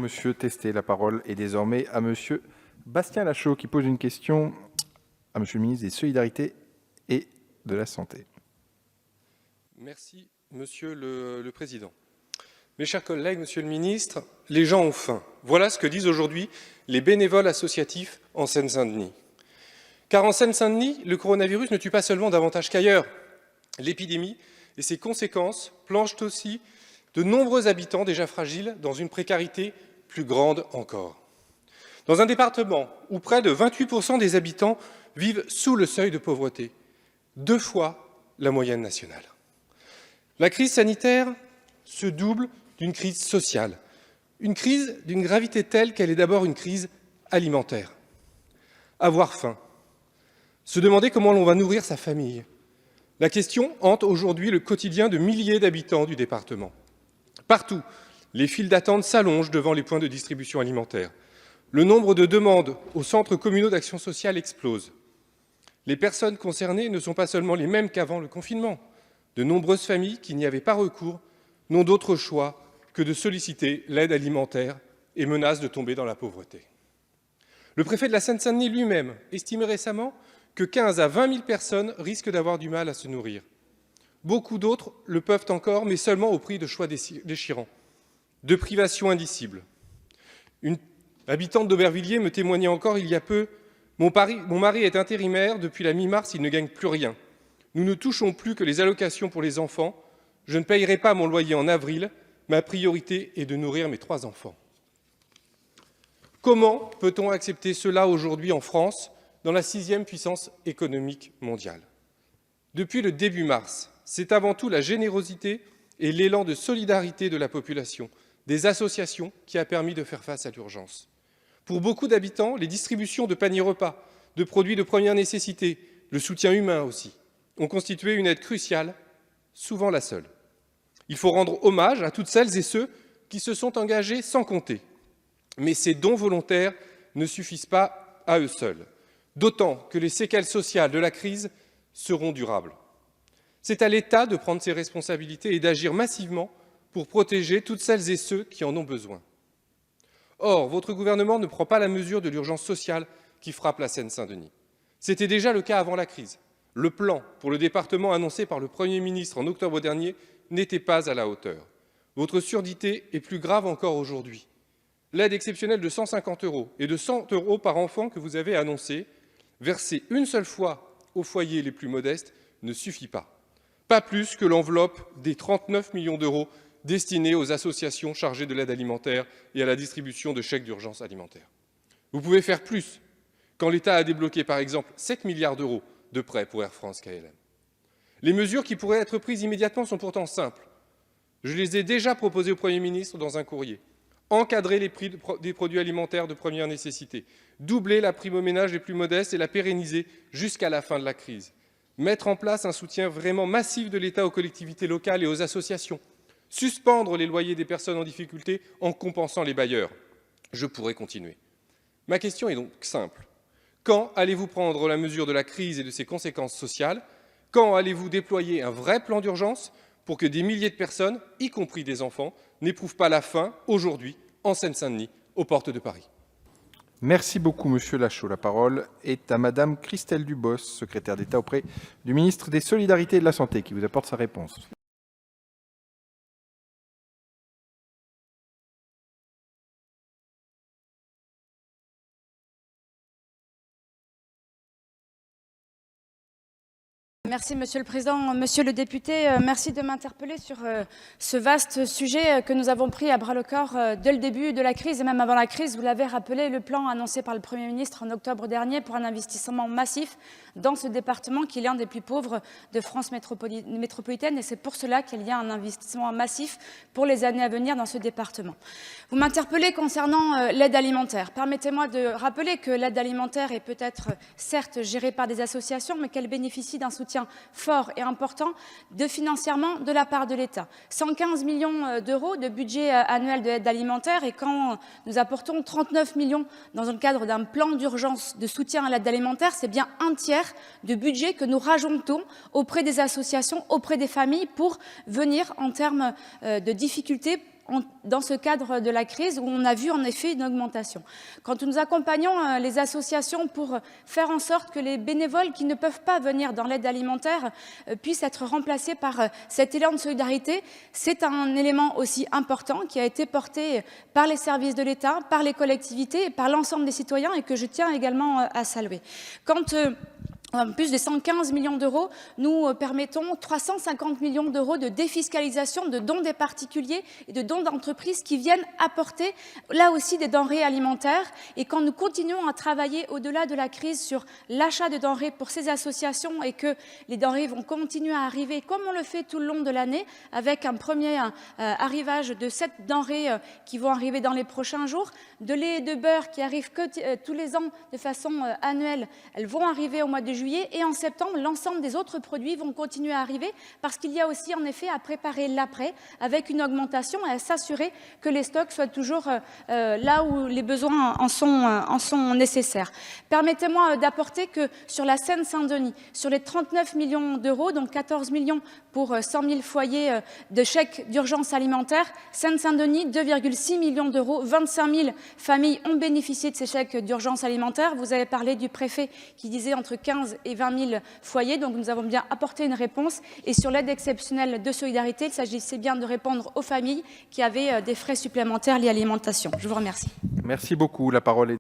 Monsieur Testé. La parole est désormais à Monsieur Bastien Lachaud qui pose une question à Monsieur le ministre des Solidarités et de la Santé. Merci, Monsieur le Président. Mes chers collègues, Monsieur le Ministre, les gens ont faim. Voilà ce que disent aujourd'hui les bénévoles associatifs en Seine-Saint-Denis. Car en Seine-Saint-Denis, le coronavirus ne tue pas seulement davantage qu'ailleurs. L'épidémie et ses conséquences plongent aussi de nombreux habitants déjà fragiles dans une précarité plus grande encore. Dans un département où près de 28% des habitants vivent sous le seuil de pauvreté, 2 fois la moyenne nationale. La crise sanitaire se double d'une crise sociale, une crise d'une gravité telle qu'elle est d'abord une crise alimentaire. Avoir faim, se demander comment l'on va nourrir sa famille. La question hante aujourd'hui le quotidien de milliers d'habitants du département. Partout, les files d'attente s'allongent devant les points de distribution alimentaire. Le nombre de demandes aux centres communaux d'action sociale explose. Les personnes concernées ne sont pas seulement les mêmes qu'avant le confinement. De nombreuses familles qui n'y avaient pas recours n'ont d'autre choix que de solliciter l'aide alimentaire et menacent de tomber dans la pauvreté. Le préfet de la Seine-Saint-Denis lui-même estimait récemment que 15 à 20 000 personnes risquent d'avoir du mal à se nourrir. Beaucoup d'autres le peuvent encore, mais seulement au prix de choix déchirants, de privations indicibles. Une habitante d'Aubervilliers me témoignait encore il y a peu « Mon mari est intérimaire, depuis la mi-mars, il ne gagne plus rien. Nous ne touchons plus que les allocations pour les enfants. Je ne payerai pas mon loyer en avril. Ma priorité est de nourrir mes 3 enfants. » Comment peut-on accepter cela aujourd'hui en France, dans la 6e puissance économique mondiale? Depuis le début mars, c'est avant tout la générosité et l'élan de solidarité de la population, des associations, qui a permis de faire face à l'urgence. Pour beaucoup d'habitants, les distributions de paniers repas, de produits de première nécessité, le soutien humain aussi, ont constitué une aide cruciale, souvent la seule. Il faut rendre hommage à toutes celles et ceux qui se sont engagés sans compter. Mais ces dons volontaires ne suffisent pas à eux seuls, d'autant que les séquelles sociales de la crise seront durables. C'est à l'État de prendre ses responsabilités et d'agir massivement pour protéger toutes celles et ceux qui en ont besoin. Or, votre gouvernement ne prend pas la mesure de l'urgence sociale qui frappe la Seine-Saint-Denis. C'était déjà le cas avant la crise. Le plan pour le département annoncé par le Premier ministre en octobre dernier n'était pas à la hauteur. Votre surdité est plus grave encore aujourd'hui. L'aide exceptionnelle de 150 € et de 100 € par enfant que vous avez annoncée, versée une seule fois aux foyers les plus modestes, ne suffit pas. Pas plus que l'enveloppe des 39 millions d'euros destinés aux associations chargées de l'aide alimentaire et à la distribution de chèques d'urgence alimentaire. Vous pouvez faire plus, quand l'État a débloqué par exemple 7 milliards d'euros de prêts pour Air France-KLM. Les mesures qui pourraient être prises immédiatement sont pourtant simples. Je les ai déjà proposées au Premier ministre dans un courrier. Encadrer les prix des produits alimentaires de première nécessité, doubler la prime aux ménages les plus modestes et la pérenniser jusqu'à la fin de la crise, mettre en place un soutien vraiment massif de l'État aux collectivités locales et aux associations, suspendre les loyers des personnes en difficulté en compensant les bailleurs. Je pourrais continuer. Ma question est donc simple. Quand allez-vous prendre la mesure de la crise et de ses conséquences sociales? Quand allez-vous déployer un vrai plan d'urgence pour que des milliers de personnes, y compris des enfants, n'éprouvent pas la faim aujourd'hui en Seine-Saint-Denis, aux portes de Paris? Merci beaucoup, Monsieur Lachaud. La parole est à Madame Christelle Dubos, secrétaire d'État auprès du ministre des Solidarités et de la Santé, qui vous apporte sa réponse. Merci, Monsieur le Président. Monsieur le député, merci de m'interpeller sur ce vaste sujet que nous avons pris à bras-le-corps dès le début de la crise et même avant la crise. Vous l'avez rappelé, le plan annoncé par le Premier ministre en octobre dernier pour un investissement massif dans ce département qui est l'un des plus pauvres de France métropolitaine. Et c'est pour cela qu'il y a un investissement massif pour les années à venir dans ce département. Vous m'interpellez concernant l'aide alimentaire. Permettez-moi de rappeler que l'aide alimentaire est peut-être certes gérée par des associations, mais qu'elle bénéficie d'un soutien fort et important financièrement de la part de l'État. 115 millions d'euros de budget annuel de l'aide alimentaire, et quand nous apportons 39 millions dans le cadre d'un plan d'urgence de soutien à l'aide alimentaire, c'est bien un tiers de budget que nous rajoutons auprès des associations, auprès des familles pour venir en termes de difficultés dans ce cadre de la crise où on a vu en effet une augmentation. Quand nous accompagnons les associations pour faire en sorte que les bénévoles qui ne peuvent pas venir dans l'aide alimentaire puissent être remplacés par cet élan de solidarité, c'est un élément aussi important qui a été porté par les services de l'État, par les collectivités et par l'ensemble des citoyens et que je tiens également à saluer. Quand en plus des 115 millions d'euros, nous permettons 350 millions d'euros de défiscalisation de dons des particuliers et de dons d'entreprises qui viennent apporter là aussi des denrées alimentaires. Et quand nous continuons à travailler au-delà de la crise sur l'achat de denrées pour ces associations et que les denrées vont continuer à arriver comme on le fait tout le long de l'année avec un premier arrivage de 7 denrées qui vont arriver dans les prochains jours, de lait et de beurre qui arrivent tous les ans de façon annuelle, elles vont arriver au mois de juillet et en septembre, l'ensemble des autres produits vont continuer à arriver parce qu'il y a aussi en effet à préparer l'après avec une augmentation et à s'assurer que les stocks soient toujours là où les besoins en sont nécessaires. Permettez-moi d'apporter que sur la Seine-Saint-Denis, sur les 39 millions d'euros, donc 14 millions pour 100 000 foyers de chèques d'urgence alimentaire, Seine-Saint-Denis, 2,6 millions d'euros, 25 000 familles ont bénéficié de ces chèques d'urgence alimentaire. Vous avez parlé du préfet qui disait entre 15 et 20 000 foyers, donc nous avons bien apporté une réponse. Et sur l'aide exceptionnelle de solidarité, il s'agissait bien de répondre aux familles qui avaient des frais supplémentaires liés à l'alimentation. Je vous remercie. Merci beaucoup. La parole est